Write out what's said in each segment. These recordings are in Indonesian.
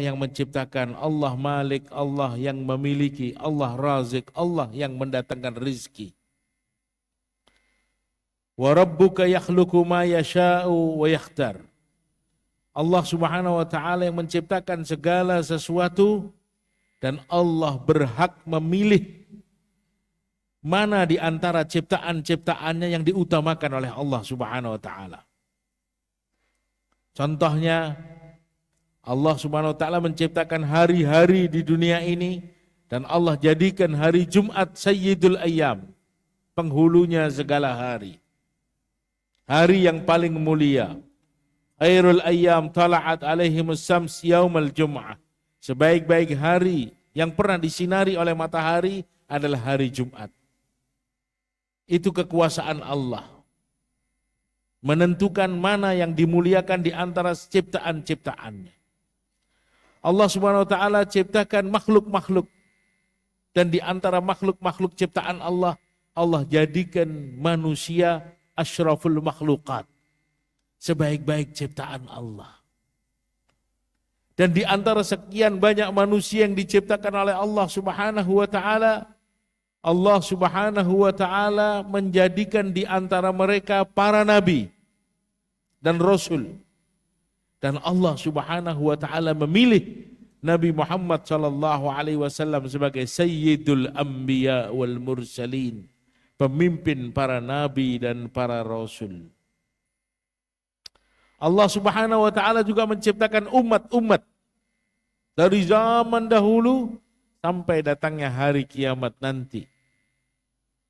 yang menciptakan, Allah Malik, Allah yang memiliki, Allah Razik, Allah yang mendatangkan rizki. Wa rabbuka yakhluqu ma yasha'u wa yakhtar. Allah Subhanahu wa taala yang menciptakan segala sesuatu dan Allah berhak memilih mana di antara ciptaan-ciptaannya yang diutamakan oleh Allah Subhanahu wa taala. Contohnya Allah Subhanahu wa taala menciptakan hari-hari di dunia ini dan Allah jadikan hari Jumat Sayyidul Ayyam, penghulunya segala hari. Hari yang paling mulia. Khairul ayyam tala'at alaihimus syams yaumal jum'ah. Sebaik-baik hari yang pernah disinari oleh matahari adalah hari Jumat. Itu kekuasaan Allah. Menentukan mana yang dimuliakan di antara ciptaan-ciptaannya. Allah Subhanahu wa taala ciptakan makhluk-makhluk. Dan di antara makhluk-makhluk ciptaan Allah, Allah jadikan manusia asyraful makhlukat. Sebaik-baik ciptaan Allah. Dan di antara sekian banyak manusia yang diciptakan oleh Allah Subhanahu wa taala, Allah Subhanahu wa taala menjadikan di antara mereka para nabi dan rasul. Dan Allah Subhanahu wa taala memilih Nabi Muhammad sallallahu alaihi wasallam sebagai sayyidul anbiya wal mursalin, pemimpin para nabi dan para rasul. Allah Subhanahu wa taala juga menciptakan umat-umat dari zaman dahulu sampai datangnya hari kiamat nanti.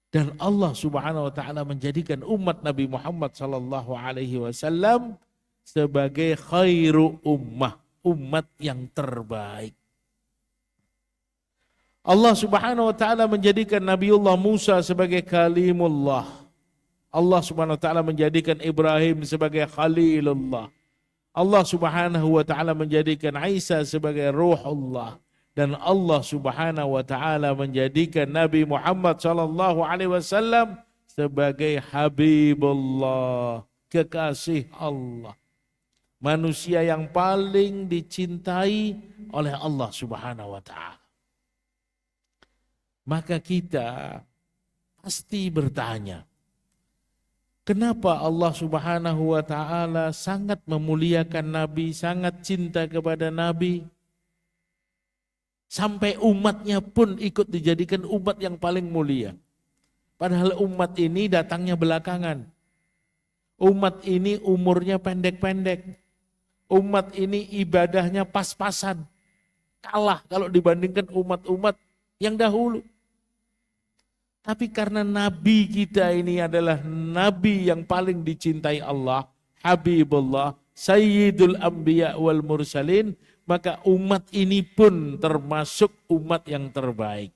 Dan Allah Subhanahu wa taala menjadikan umat Nabi Muhammad sallallahu alaihi wasallam sebagai khairu ummah, umat yang terbaik. Allah Subhanahu wa taala menjadikan Nabiullah Musa sebagai kalimullah. Allah Subhanahu wa taala menjadikan Ibrahim sebagai khalilullah. Allah Subhanahu wa taala menjadikan Isa sebagai ruhullah. Dan Allah Subhanahu wa taala menjadikan Nabi Muhammad sallallahu alaihi wasallam sebagai habibullah, kekasih Allah. Manusia yang paling dicintai oleh Allah Subhanahu wa taala. Maka kita pasti bertanya, kenapa Allah Subhanahu wa taala sangat memuliakan Nabi, sangat cinta kepada Nabi, sampai umatnya pun ikut dijadikan umat yang paling mulia. Padahal umat ini datangnya belakangan. Umat ini umurnya pendek-pendek. Umat ini ibadahnya pas-pasan. Kalah kalau dibandingkan umat-umat yang dahulu. Tapi karena Nabi kita ini adalah Nabi yang paling dicintai Allah, Habibullah, Sayyidul Anbiya wal Mursalin, maka umat ini pun termasuk umat yang terbaik.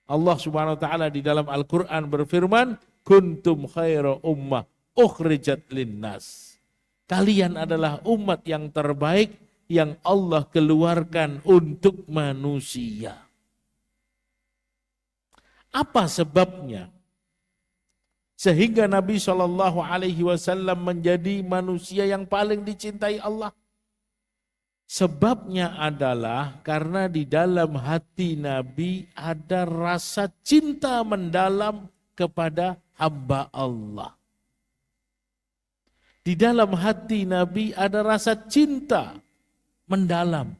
Allah Subhanahu wa taala di dalam Al-Qur'an berfirman, "Kuntum khaira ummah ukhrijat linnas." Kalian adalah umat yang terbaik yang Allah keluarkan untuk manusia. Apa sebabnya? Sehingga Nabi Shallallahu Alaihi Wasallam menjadi manusia yang paling dicintai Allah. Sebabnya adalah karena di dalam hati Nabi ada rasa cinta mendalam kepada hamba Allah. Di dalam hati Nabi ada rasa cinta mendalam.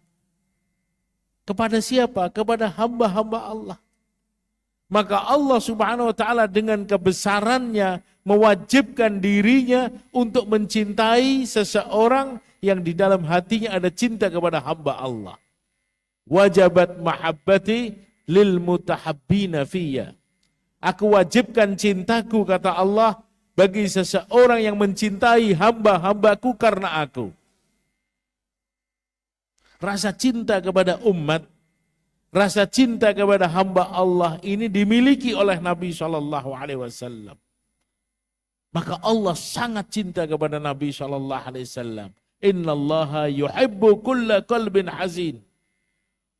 Kepada siapa? Kepada hamba-hamba Allah. Maka Allah Subhanahu wa taala dengan kebesarannya mewajibkan dirinya untuk mencintai seseorang yang di dalam hatinya ada cinta kepada hamba Allah. Wajabat mahabbati lil mutahabbina fiyya. Aku wajibkan cintaku, kata Allah, bagi seseorang yang mencintai hamba-hambaku karena aku. Rasa cinta kepada umat, rasa cinta kepada hamba Allah ini dimiliki oleh Nabi SAW. Maka Allah sangat cinta kepada Nabi SAW. Innallaha yuhibbu kulla qalbin hazin.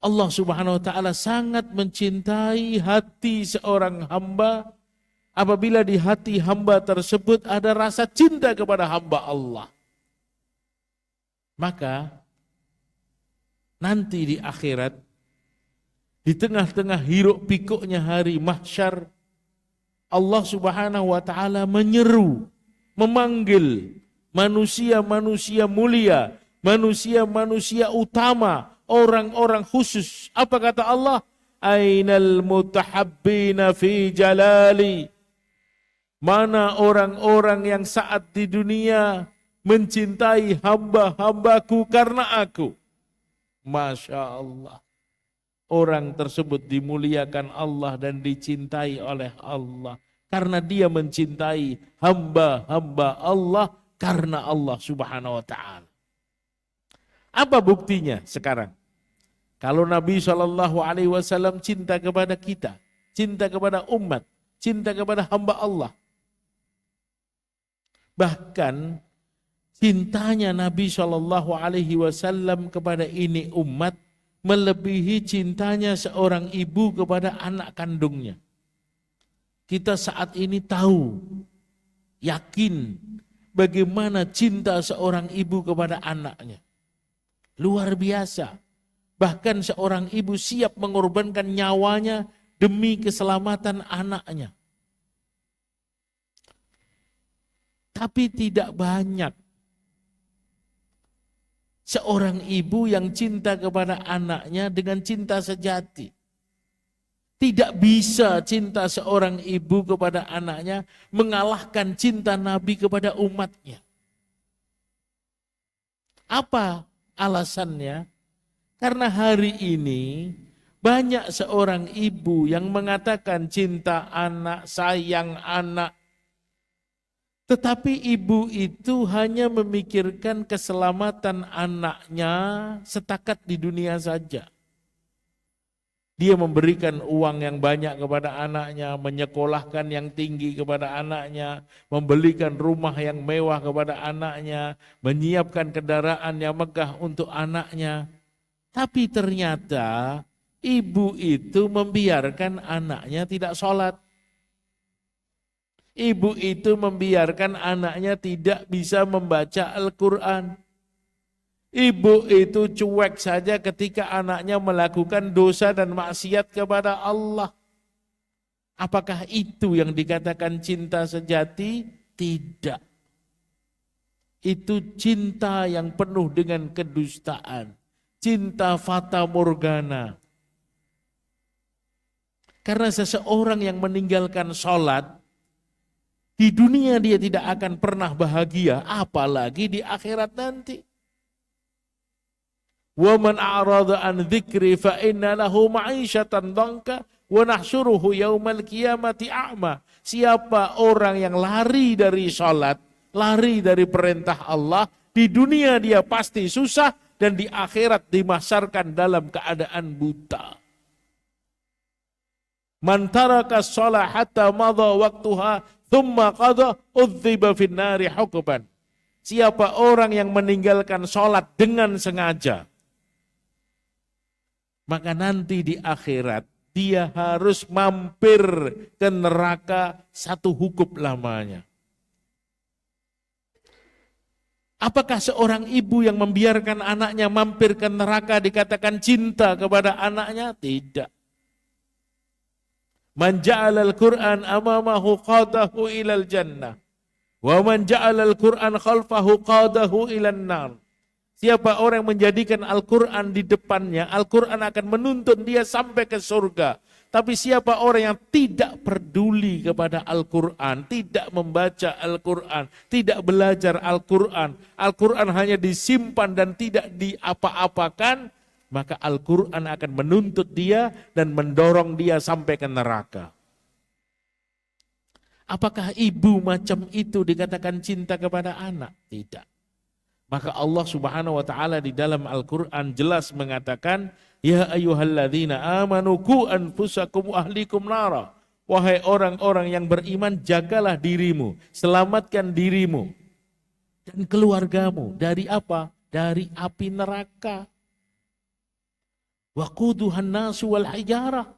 Allah Subhanahu wa taala sangat mencintai hati seorang hamba apabila di hati hamba tersebut ada rasa cinta kepada hamba Allah. Maka nanti di akhirat, di tengah-tengah hiruk pikuknya hari mahsyar, Allah Subhanahu wa taala menyeru, memanggil manusia-manusia mulia, manusia-manusia utama, orang-orang khusus. Apa kata Allah? Ainal mutahabbina fi jalali. Mana orang-orang yang saat di dunia mencintai hamba-hambaku karena aku. Masya Allah. Orang tersebut dimuliakan Allah dan dicintai oleh Allah. Karena dia mencintai hamba-hamba Allah karena Allah Subhanahu wa ta'ala. Apa buktinya sekarang? Kalau Nabi SAW cinta kepada kita, cinta kepada umat, cinta kepada hamba Allah. Bahkan cintanya Nabi SAW kepada ini umat melebihi cintanya seorang ibu kepada anak kandungnya. Kita saat ini tahu, yakin bagaimana cinta seorang ibu kepada anaknya. Luar biasa. Bahkan seorang ibu siap mengorbankan nyawanya demi keselamatan anaknya. Tapi tidak banyak seorang ibu yang cinta kepada anaknya dengan cinta sejati. Tidak bisa cinta seorang ibu kepada anaknya mengalahkan cinta Nabi kepada umatnya. Apa alasannya? Karena hari ini banyak seorang ibu yang mengatakan cinta anak, sayang anak. Tetapi ibu itu hanya memikirkan keselamatan anaknya setakat di dunia saja. Dia memberikan uang yang banyak kepada anaknya, menyekolahkan yang tinggi kepada anaknya, membelikan rumah yang mewah kepada anaknya, menyiapkan kendaraan yang megah untuk anaknya. Tapi ternyata ibu itu membiarkan anaknya tidak sholat. Ibu itu membiarkan anaknya tidak bisa membaca Al-Quran. Ibu itu cuek saja ketika anaknya melakukan dosa dan maksiat kepada Allah. Apakah itu yang dikatakan cinta sejati? Tidak. Itu cinta yang penuh dengan kedustaan. Cinta fata morgana. Karena seseorang yang meninggalkan sholat, di dunia dia tidak akan pernah bahagia, apalagi di akhirat nanti. Wa man a'rada an dzikri fa inna lahu ma'isyatan dhanka wa nahsyuruhu yaumal qiyamati a'ma. Siapa orang yang lari dari salat, lari dari perintah Allah, di dunia dia pasti susah dan di akhirat dimasarkan dalam keadaan buta. Man taraka shalah hatta madha waqtuha thumma qadha udziba fin nari hukuban. Siapa orang yang meninggalkan sholat dengan sengaja, maka nanti di akhirat dia harus mampir ke neraka satu hukum lamanya. Apakah seorang ibu yang membiarkan anaknya mampir ke neraka dikatakan cinta kepada anaknya? Tidak. Man ja'alal Qur'an amamahu qadahu ilal jannah. Wa man ja'alal Qur'an khalfahu qadahu ilan nar. Siapa orang yang menjadikan Al-Quran di depannya, Al-Quran akan menuntun dia sampai ke surga. Tapi siapa orang yang tidak peduli kepada Al-Quran, tidak membaca Al-Quran, tidak belajar Al-Quran, Al-Quran hanya disimpan dan tidak diapa-apakan, maka Al-Quran akan menuntut dia dan mendorong dia sampai ke neraka. Apakah ibu macam itu dikatakan cinta kepada anak? Tidak. Maka Allah Subhanahu wa taala di dalam Al-Qur'an jelas mengatakan, ya ayyuhalladzina amanu qu anfusakum wa ahlikum nara. Wahai orang-orang yang beriman, jagalah dirimu, selamatkan dirimu dan keluargamu dari apa? Dari api neraka. Waquduhan nasu wal hijarah.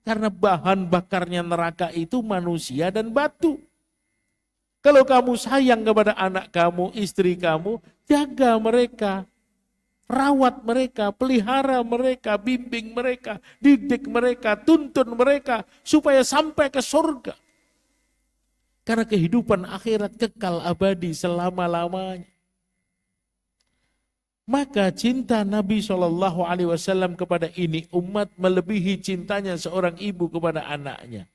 Karena bahan bakarnya neraka itu manusia dan batu. Kalau kamu sayang kepada anak kamu, istri kamu, jaga mereka. rawat mereka, pelihara mereka, bimbing mereka, didik mereka, tuntun mereka supaya sampai ke surga. Karena kehidupan akhirat kekal abadi selama-lamanya. Maka cinta Nabi SAW kepada ini umat melebihi cintanya seorang ibu kepada anaknya.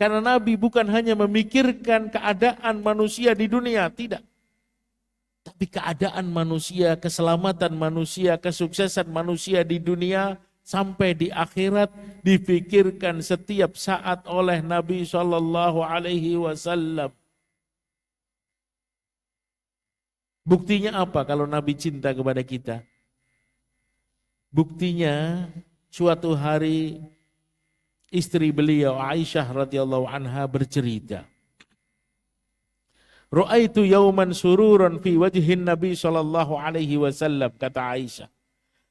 Karena Nabi bukan hanya memikirkan keadaan manusia di dunia, tidak. Tapi keadaan manusia, keselamatan manusia, kesuksesan manusia di dunia sampai di akhirat dipikirkan setiap saat oleh Nabi SAW. Buktinya apa kalau Nabi cinta kepada kita? Buktinya suatu hari istri beliau Aisyah radhiyallahu anha bercerita. Ra'aitu yauman sururan fi wajhin Nabi sallallahu alaihi wasallam, kata Aisyah.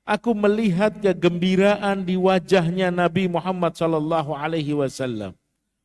Aku melihat kegembiraan di wajahnya Nabi Muhammad sallallahu alaihi wasallam.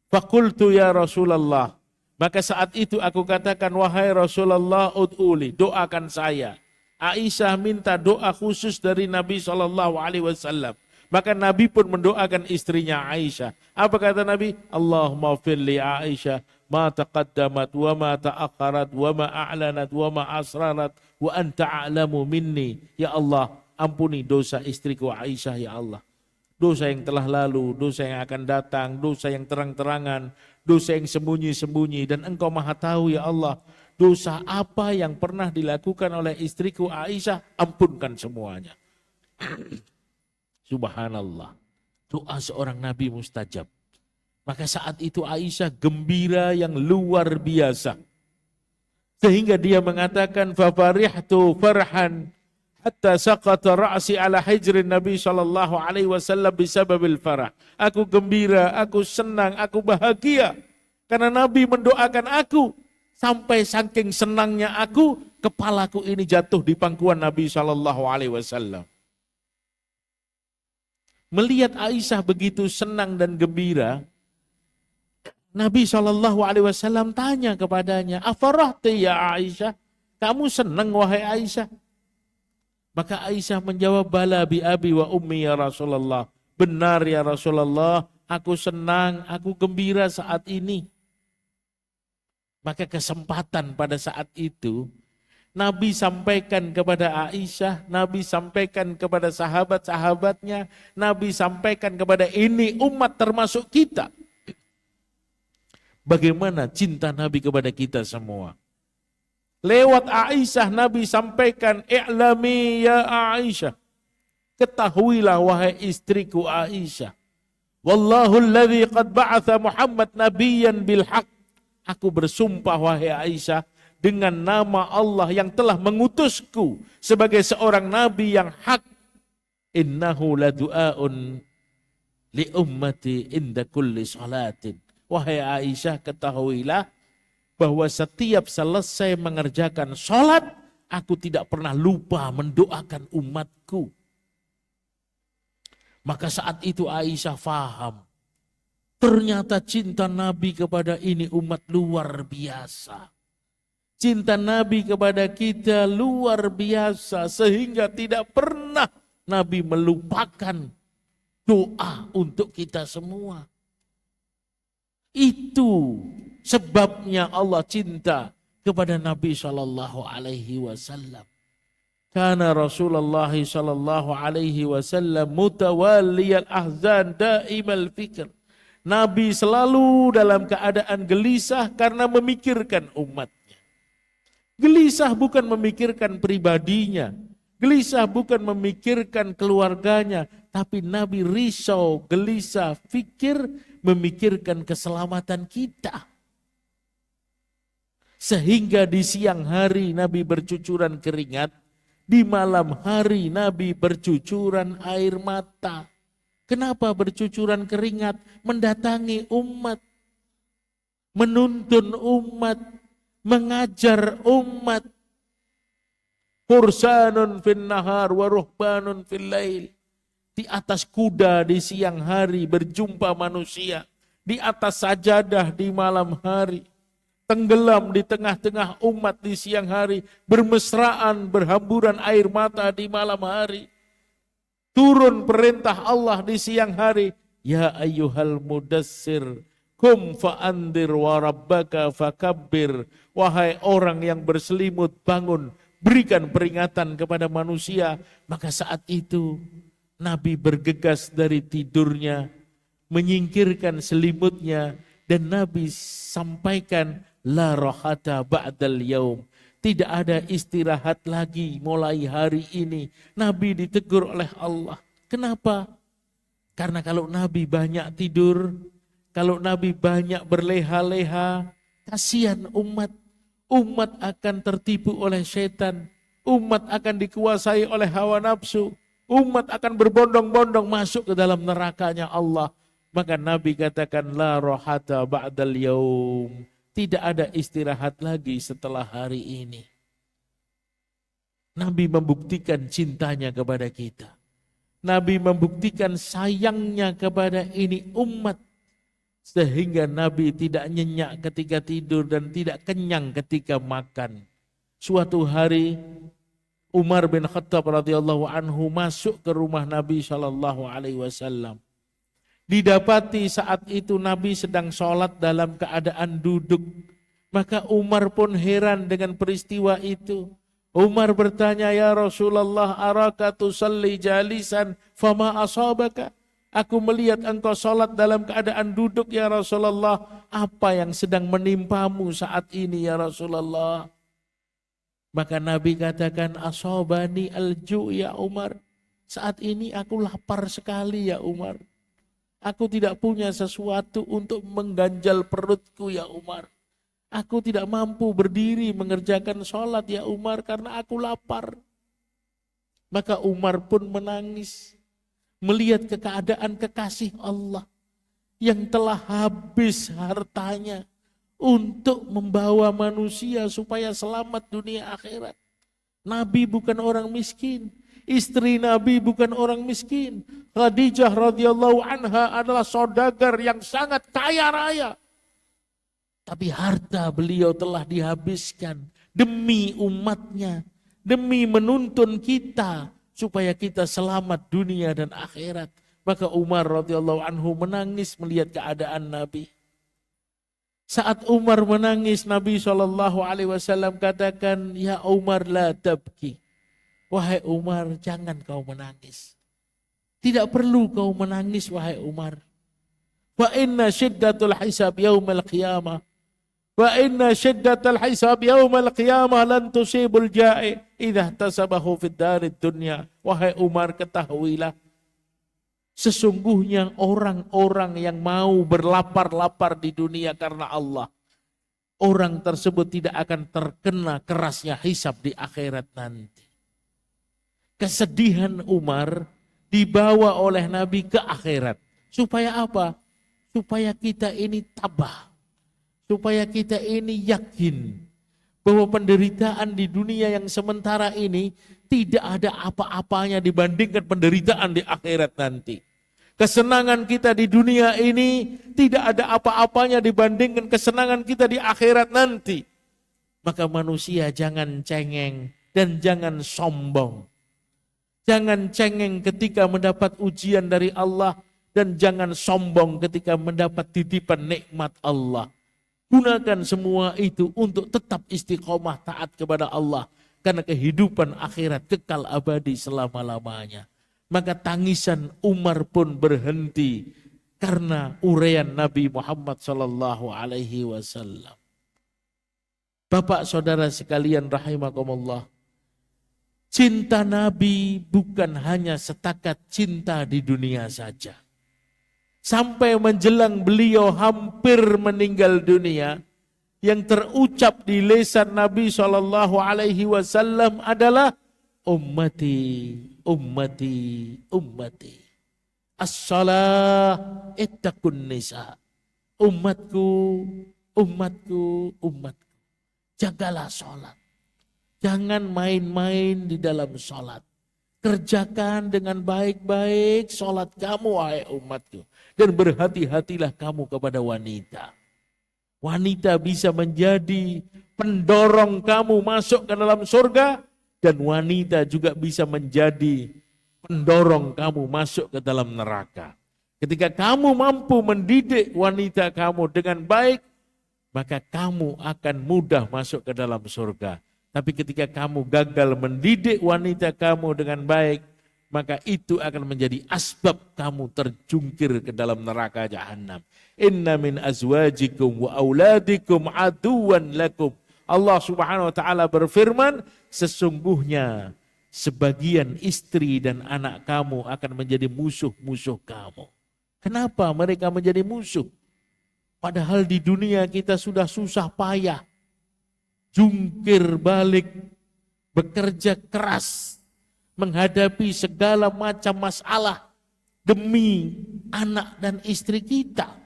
Faqultu ya Rasulullah. Maka saat itu aku katakan, wahai Rasulullah, ud'uli, doakan saya. Aisyah minta doa khusus dari Nabi SAW. Maka Nabi pun mendoakan istrinya Aisyah. Apa kata Nabi? Allahumma firli Aisyah, ma taqaddamat, wa ma ta'akharat, wa ma a'lanat, wa ma asrarat, wa anta a'lamu minni. Ya Allah, ampuni dosa istriku Aisyah, ya Allah. Dosa yang telah lalu, dosa yang akan datang, dosa yang terang-terangan, dosa yang sembunyi-sembunyi, dan Engkau maha tahu ya Allah, dosa apa yang pernah dilakukan oleh istriku Aisyah, ampunkan semuanya. Subhanallah, doa seorang Nabi mustajab. Maka saat itu Aisyah gembira yang luar biasa. Sehingga dia mengatakan, fafarihtu farhan, hatta saqata ra'si ala hijrin Nabi sallallahu alaihi wasallam bisababil farah. Aku gembira, aku senang, aku bahagia karena Nabi mendoakan aku. Sampai saking senangnya aku, kepalaku ini jatuh di pangkuan Nabi sallallahu alaihi wasallam. Melihat Aisyah begitu senang dan gembira, Nabi sallallahu alaihi wasallam tanya kepadanya, "Afarahti ya Aisyah? Kamu senang wahai Aisyah?" Maka Aisyah menjawab, bala bi abi wa ummi ya Rasulullah. Benar ya Rasulullah, aku senang, aku gembira saat ini. Maka kesempatan pada saat itu, Nabi sampaikan kepada Aisyah, Nabi sampaikan kepada sahabat-sahabatnya, Nabi sampaikan kepada ini umat termasuk kita. Bagaimana cinta Nabi kepada kita semua. Lewat Aisyah Nabi sampaikan, i'lami ya Aisyah. Ketahuilah wahai istriku Aisyah. Wallahu alladhi qad ba'atha Muhammad nabiyyan bil haq. Aku bersumpah wahai Aisyah dengan nama Allah yang telah mengutusku sebagai seorang nabi yang hak. Innahu la du'aun li ummati inda kulli salatin. Wahai Aisyah, ketahuilah bahwa setiap selesai mengerjakan sholat, aku tidak pernah lupa mendoakan umatku. Maka saat itu Aisyah faham, ternyata cinta Nabi kepada ini umat luar biasa. Cinta Nabi kepada kita luar biasa, sehingga tidak pernah Nabi melupakan doa untuk kita semua. Itu sebabnya Allah cinta kepada Nabi sallallahu alaihi wasallam. Karena Rasulullah sallallahu alaihi wasallam mutawalliyal ahzan daimal fikr. Nabi selalu dalam keadaan gelisah karena memikirkan umatnya. Gelisah bukan memikirkan pribadinya, gelisah bukan memikirkan keluarganya, tapi Nabi risau, gelisah, fikir, memikirkan keselamatan kita. Sehingga di siang hari Nabi bercucuran keringat, di malam hari Nabi bercucuran air mata. Kenapa bercucuran keringat? Mendatangi umat, menuntun umat, mengajar umat. Fursanun fin nahar wa ruhbanun fil lail. Di atas kuda di siang hari berjumpa manusia. Di atas sajadah di malam hari. tenggelam di tengah-tengah umat di siang hari, bermesraan, berhamburan air mata di malam hari. Turun perintah Allah di siang hari, ya ayyuhal mudassir, kum fa'andir wa rabbaka fakabbir. Wahai orang yang berselimut, bangun, berikan peringatan kepada manusia. Maka saat itu Nabi bergegas dari tidurnya, menyingkirkan selimutnya, dan Nabi sampaikan, la rohata ba'dal yaum. Tidak ada istirahat lagi mulai hari ini. Nabi ditegur oleh Allah. Kenapa? Karena kalau Nabi banyak tidur, kalau Nabi banyak berleha-leha, kasihan umat. Umat akan tertipu oleh setan. Umat akan dikuasai oleh hawa nafsu. Umat akan berbondong-bondong masuk ke dalam nerakanya Allah. Maka Nabi katakan, la rohata ba'dal yaum. Tidak ada istirahat lagi setelah hari ini. Nabi membuktikan cintanya kepada kita. Nabi membuktikan sayangnya kepada ini umat. Sehingga Nabi tidak nyenyak ketika tidur dan tidak kenyang ketika makan. Suatu hari Umar bin Khattab radhiyallahu anhu masuk ke rumah Nabi SAW. Didapati saat itu Nabi sedang sholat dalam keadaan duduk. Maka Umar pun heran dengan peristiwa itu. Umar bertanya, ya Rasulullah, araka tusalli jalisan fama asabaka. Aku melihat engkau sholat dalam keadaan duduk ya Rasulullah. Apa yang sedang menimpamu saat ini ya Rasulullah? Maka Nabi katakan, asabani alju ya Umar. Saat ini aku lapar sekali ya Umar. Aku tidak punya sesuatu untuk mengganjal perutku ya Umar. Aku tidak mampu berdiri mengerjakan sholat ya Umar karena aku lapar. Maka Umar pun menangis. Melihat keadaan kekasih Allah yang telah habis hartanya untuk membawa manusia supaya selamat dunia akhirat. Nabi bukan orang miskin. Istri Nabi bukan orang miskin. Khadijah radhiyallahu anha adalah saudagar yang sangat kaya raya. Tapi harta beliau telah dihabiskan demi umatnya. Demi menuntun kita supaya kita selamat dunia dan akhirat. Maka Umar radhiyallahu anhu menangis melihat keadaan Nabi. Saat Umar menangis, Nabi SAW katakan, ya Umar la tabki. Wahai Umar, jangan kau menangis. Tidak perlu kau menangis, wahai Umar. Wa inna syiddatul hisab yaumal qiyamah. Wa inna syiddatul hisab yaumal qiyamah lan tusibul ja'i idha tasabahu fid darid dunya. Wahai Umar, ketahuilah. Sesungguhnya orang-orang yang mau berlapar-lapar di dunia karena Allah. Orang tersebut tidak akan terkena kerasnya hisab di akhirat nanti. Kesedihan Umar dibawa oleh Nabi ke akhirat. Supaya apa? Supaya kita ini tabah. Supaya kita ini yakin bahwa penderitaan di dunia yang sementara ini tidak ada apa-apanya dibandingkan penderitaan di akhirat nanti. Kesenangan kita di dunia ini tidak ada apa-apanya dibandingkan kesenangan kita di akhirat nanti. Maka manusia jangan cengeng dan jangan sombong. Jangan cengeng ketika mendapat ujian dari Allah dan jangan sombong ketika mendapat titipan nikmat Allah. Gunakan semua itu untuk tetap istiqomah taat kepada Allah karena kehidupan akhirat kekal abadi selama-lamanya. Maka tangisan Umar pun berhenti karena uraian Nabi Muhammad SAW. Bapak saudara sekalian rahimakumullah. Cinta Nabi bukan hanya setakat cinta di dunia saja. Sampai menjelang beliau hampir meninggal dunia, yang terucap di lisan Nabi SAW adalah ummati, ummati, ummati. As-salah ittaqun nisa. Umatku, umatku, umatku. Jagalah sholat. Jangan main-main di dalam sholat. Kerjakan dengan baik-baik sholat kamu, wahai umatku. Dan berhati-hatilah kamu kepada wanita. Wanita bisa menjadi pendorong kamu masuk ke dalam surga, dan wanita juga bisa menjadi pendorong kamu masuk ke dalam neraka. Ketika kamu mampu mendidik wanita kamu dengan baik, maka kamu akan mudah masuk ke dalam surga. Tapi ketika kamu gagal mendidik wanita kamu dengan baik, maka itu akan menjadi asbab kamu terjungkir ke dalam neraka jahanam. Inna min azwajikum wa auladikum aduwan lakum. Allah Subhanahu wa taala berfirman, sesungguhnya sebagian istri dan anak kamu akan menjadi musuh-musuh kamu. Kenapa mereka menjadi musuh? Padahal di dunia kita sudah susah payah, jungkir balik, bekerja keras, menghadapi segala macam masalah demi anak dan istri kita.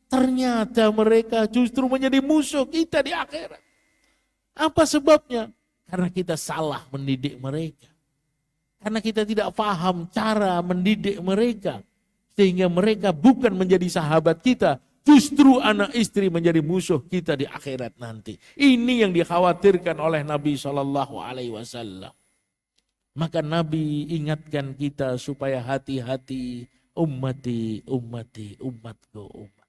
Ternyata mereka justru menjadi musuh kita di akhirat. Apa sebabnya? Karena kita salah mendidik mereka. Karena kita tidak paham cara mendidik mereka. Sehingga mereka bukan menjadi sahabat kita, justru anak istri menjadi musuh kita di akhirat nanti. Ini yang dikhawatirkan oleh Nabi SAW. Maka Nabi ingatkan kita supaya hati-hati, ummati, ummati, umatku, umat.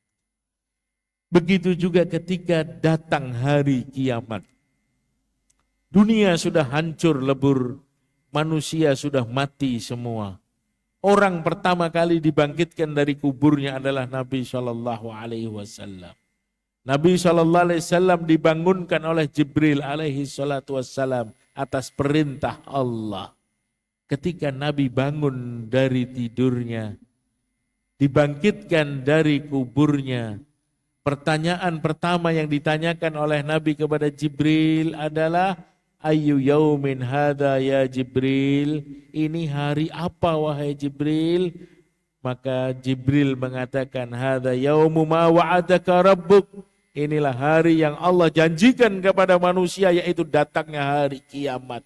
Begitu juga ketika datang hari kiamat. Dunia sudah hancur lebur, manusia sudah mati semua. Orang pertama kali dibangkitkan dari kuburnya adalah Nabi SAW. Nabi SAW dibangunkan oleh Jibril SAW atas perintah Allah. Ketika Nabi bangun dari tidurnya, dibangkitkan dari kuburnya, pertanyaan pertama yang ditanyakan oleh Nabi kepada Jibril adalah, Ayu yaumin hadha ya Jibril, ini hari apa wahai Jibril? Maka Jibril mengatakan, hadha yaumu ma wa'adaka rabbuk, inilah hari yang Allah janjikan kepada manusia, yaitu datangnya hari kiamat.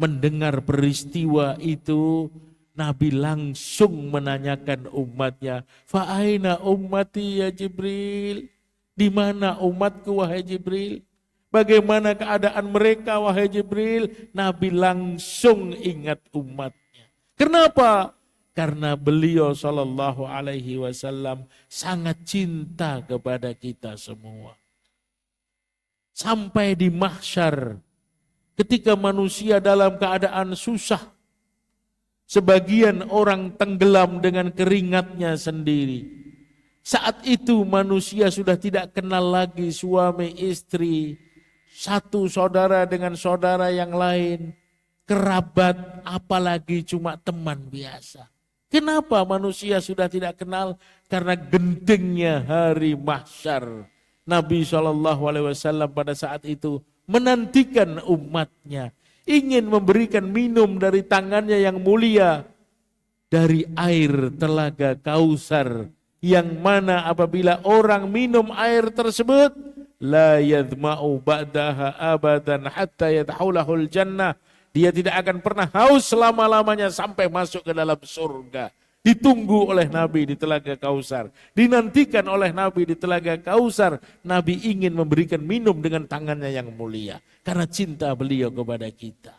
Mendengar peristiwa itu, Nabi langsung menanyakan umatnya, fa'aina ummati ya Jibril, di mana umatku wahai Jibril? Bagaimana keadaan mereka wahai Jibril? Nabi langsung ingat umatnya. Kenapa? Karena beliau SAW sangat cinta kepada kita semua. Sampai di mahsyar, ketika manusia dalam keadaan susah, sebagian orang tenggelam dengan keringatnya sendiri. Saat itu manusia sudah tidak kenal lagi suami istri, satu saudara dengan saudara yang lain, kerabat, apalagi cuma teman biasa. Kenapa manusia sudah tidak kenal? Karena gentingnya hari mahsyar. Nabi SAW pada saat itu menantikan umatnya, ingin memberikan minum dari tangannya yang mulia, dari air telaga Kausar, yang mana apabila orang minum air tersebut, la yadma'u ba'daha abadan hatta yadhulahul jannah. Dia tidak akan pernah haus selama-lamanya sampai masuk ke dalam surga. Ditunggu oleh Nabi di Telaga Kausar. Dinantikan oleh Nabi di Telaga Kausar. Nabi ingin memberikan minum dengan tangannya yang mulia. Karena cinta beliau kepada kita.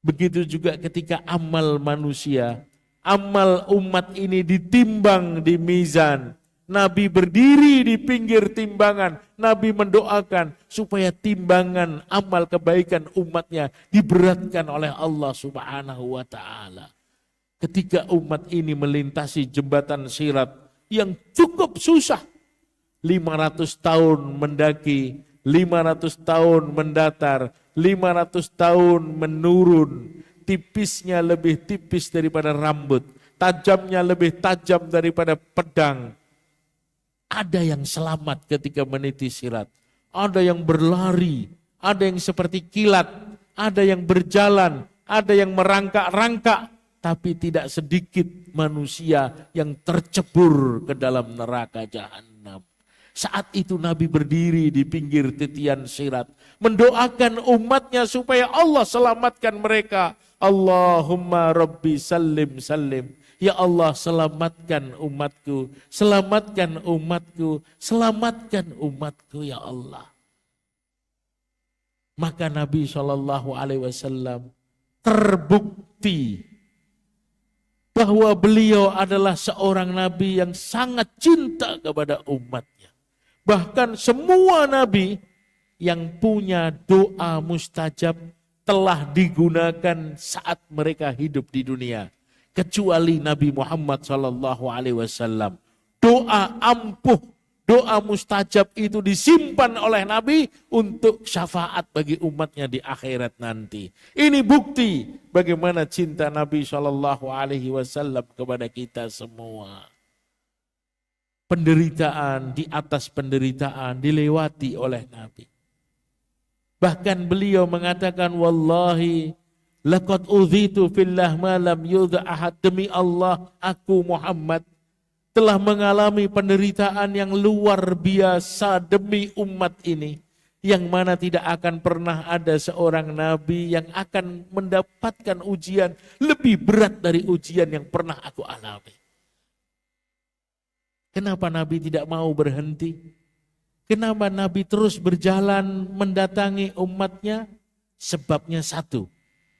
Begitu juga ketika amal manusia, amal umat ini ditimbang di mizan. Nabi berdiri di pinggir timbangan. Nabi mendoakan supaya timbangan amal kebaikan umatnya diberatkan oleh Allah Subhanahu wa ta'ala. Ketika umat ini melintasi jembatan Sirat yang cukup susah. 500 tahun mendaki, 500 tahun mendatar, 500 tahun menurun. Tipisnya lebih tipis daripada rambut. Tajamnya lebih tajam daripada pedang. Ada yang selamat ketika meniti Sirat. Ada yang berlari, ada yang seperti kilat, ada yang berjalan, ada yang merangkak-rangkak. Tapi tidak sedikit manusia yang tercebur ke dalam neraka jahanam. Saat itu Nabi berdiri di pinggir titian Sirat, mendoakan umatnya supaya Allah selamatkan mereka. Allahumma rabbi sallim sallim. Ya Allah, selamatkan umatku, selamatkan umatku, selamatkan umatku ya Allah. Maka Nabi SAW terbukti bahwa beliau adalah seorang nabi yang sangat cinta kepada umatnya. Bahkan semua nabi yang punya doa mustajab telah digunakan saat mereka hidup di dunia. Kecuali Nabi Muhammad SAW. Doa ampuh, doa mustajab itu disimpan oleh Nabi untuk syafaat bagi umatnya di akhirat nanti. Ini bukti bagaimana cinta Nabi SAW kepada kita semua. Penderitaan di atas penderitaan dilewati oleh Nabi. Bahkan beliau mengatakan, wallahi laqad udhitu fillah ma lam yudha ahad. Demi Allah, aku Muhammad telah mengalami penderitaan yang luar biasa demi umat ini, yang mana tidak akan pernah ada seorang nabi yang akan mendapatkan ujian lebih berat dari ujian yang pernah aku alami. Kenapa Nabi tidak mau berhenti? Kenapa Nabi terus berjalan mendatangi umatnya? Sebabnya satu.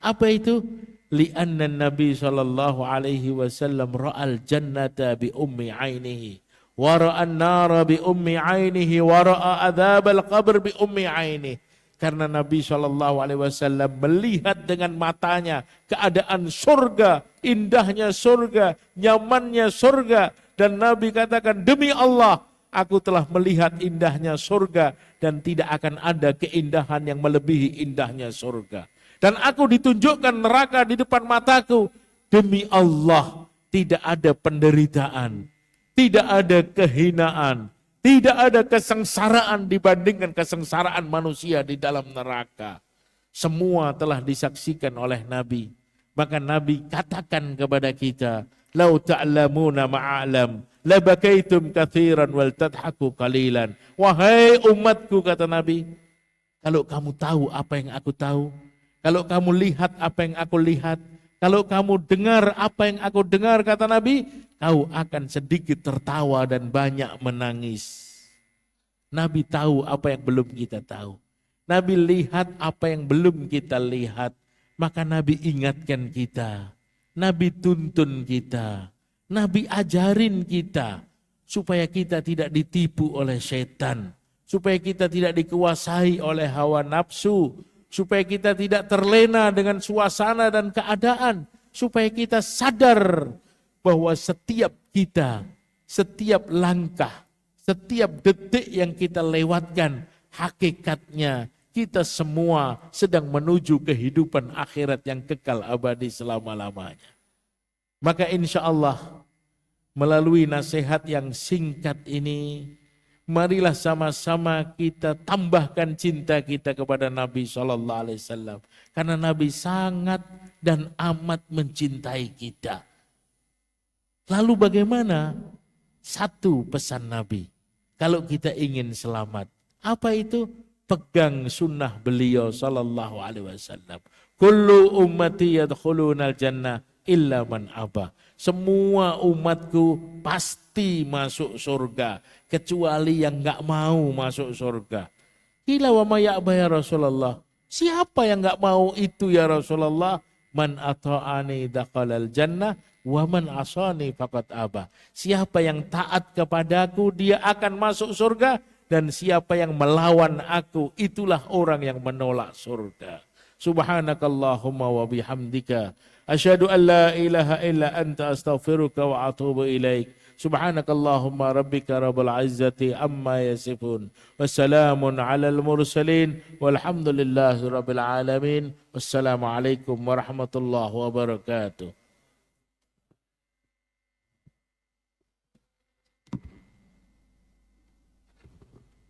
Apa itu? Li'anna Nabi sallallahu alaihi wasallam ra'al jannata bi ummi ainihi wa ra'an nara bi ummi ainihi wa ra'a adzabal qabr bi ummi ainihi. Karena Nabi sallallahu alaihi wasallam melihat dengan matanya keadaan surga, indahnya surga, nyamannya surga, dan Nabi katakan, demi Allah, aku telah melihat indahnya surga dan tidak akan ada keindahan yang melebihi indahnya surga. Dan aku ditunjukkan neraka di depan mataku. Demi Allah, tidak ada penderitaan, tidak ada kehinaan, tidak ada kesengsaraan dibandingkan kesengsaraan manusia di dalam neraka. Semua telah disaksikan oleh Nabi. Maka Nabi katakan kepada kita, lau ta'lamuna ma'alam, labakaitum kathiran wal tadhaku qalilan. Wahai umatku, kata Nabi, kalau kamu tahu apa yang aku tahu, kalau kamu lihat apa yang aku lihat, kalau kamu dengar apa yang aku dengar, kata Nabi, kau akan sedikit tertawa dan banyak menangis. Nabi tahu apa yang belum kita tahu. Nabi lihat apa yang belum kita lihat. Maka Nabi ingatkan kita. Nabi tuntun kita. Nabi ajarin kita. Supaya kita tidak ditipu oleh setan. Supaya kita tidak dikuasai oleh hawa nafsu. Supaya kita tidak terlena dengan suasana dan keadaan. Supaya kita sadar bahwa setiap kita, setiap langkah, setiap detik yang kita lewatkan, hakikatnya kita semua sedang menuju kehidupan akhirat yang kekal abadi selama-lamanya. Maka insya Allah melalui nasihat yang singkat ini, marilah sama-sama kita tambahkan cinta kita kepada Nabi SAW. Karena Nabi sangat dan amat mencintai kita. Lalu bagaimana? Satu pesan Nabi. Kalau kita ingin selamat. Apa itu? Pegang sunnah beliau sallallahu alaihi wasallam. Kullu ummati yadkhulunal jannah illa man aba. Semua umatku pasti masuk surga kecuali yang enggak mau masuk surga. Qila wa ma ya'ba ya Rasulullah. Siapa yang enggak mau itu ya Rasulullah? Man ata'ani dakhalal jannah wa man asani faqad aba. Siapa yang taat kepadaku dia akan masuk surga. Dan siapa yang melawan aku, itulah orang yang menolak surga. Subhanakallahumma wa bihamdika. Asyhadu an la ilaha illa anta astaghfiruka wa atubu ilaik. Subhanakallahumma rabbika rabbil izzati amma yasifun. Wassalamun alal mursalin. Walhamdulillahi rabbil alamin. Wassalamualaikum warahmatullahi wabarakatuh.